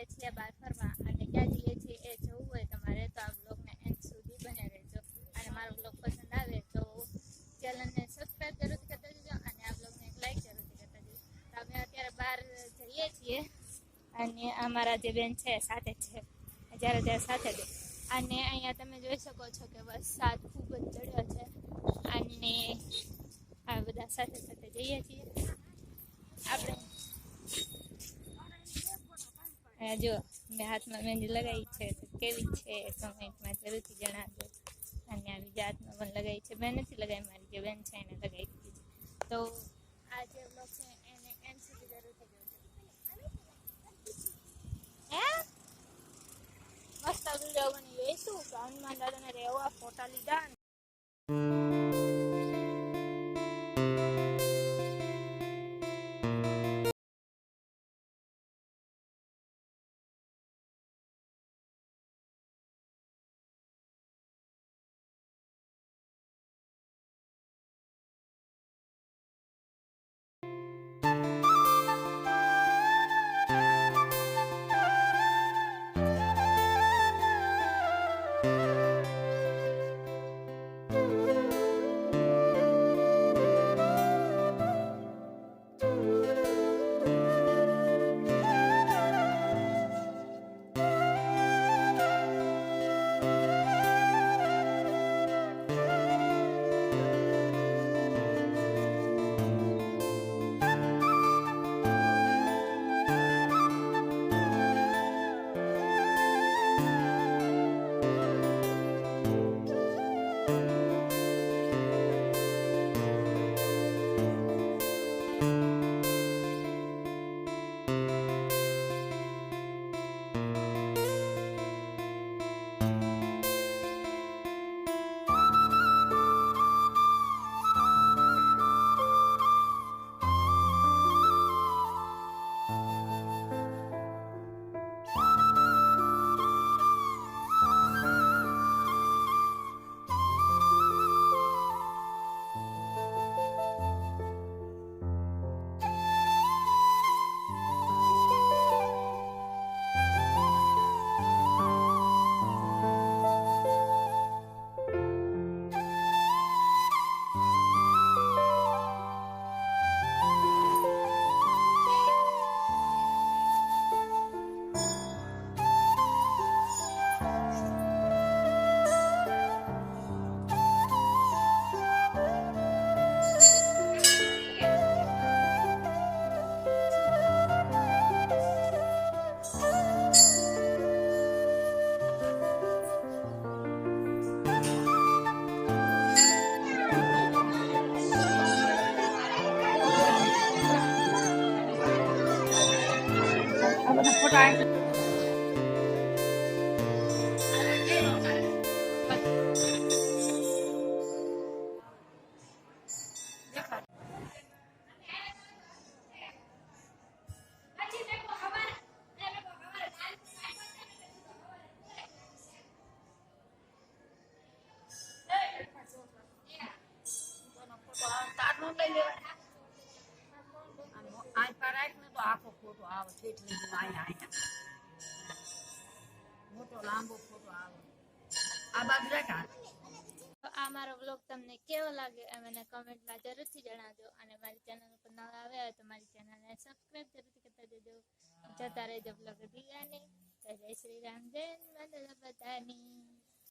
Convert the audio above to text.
જઈએ છીએ બહાર ફરવા, અને ક્યાં જઈએ છીએ એ જોવું હોય તમારે તો આ બ્લોગને એન્ડ સુધી બને રહેજો. અને મારો બ્લોગ પસંદ આવે તો ચેનલને સબસ્ક્રાઈબ જરૂરથી કરતા જજો, અને આ બ્લોગને એક લાઈક જરૂરથી કરતા જજો. તો અમે અત્યારે બહાર જઈએ છીએ, અને અમારા જે બેન છે સાથે છે, જ્યારે ત્યારે સાથે જ. અને અહીંયા તમે જોઈ શકો છો કે વરસાદ ખૂબ જ ચડ્યો છે, અને આ બધા સાથે સાથે જઈએ છીએ આપણે. જો મેં હાથમાં મહેંદી લગાવી છે, તો કેવી છે કમેન્ટમાં જરૂરથી જણાવજો. અને આ બીજા હાથમાં પણ લગાવી છે, મેં નથી લગાવી, મારી જે બેન છે એને લગાવી દીધી છે. તો આ જે બ્લોગ છે એને એન્ડ સુધી જરૂરથી જોજો. હે મસ્ત વિડીયો બની જઈશું કે હનુમાન દાદાના એવા ફોટા લીધા. આ મારો બ્લોગ તમને કેવો લાગે એ મને કમેન્ટમાં જરૂરથી જણાવજો. અને મારી ચેનલ ઉપર નવા આવ્યા હોય તો મારી ચેનલને સબસ્ક્રાઈબ જરૂરથી કરતા જજો. જતા રહેજો બ્લોગ દિયાને. જય શ્રી રામ, જય માતા બધાની.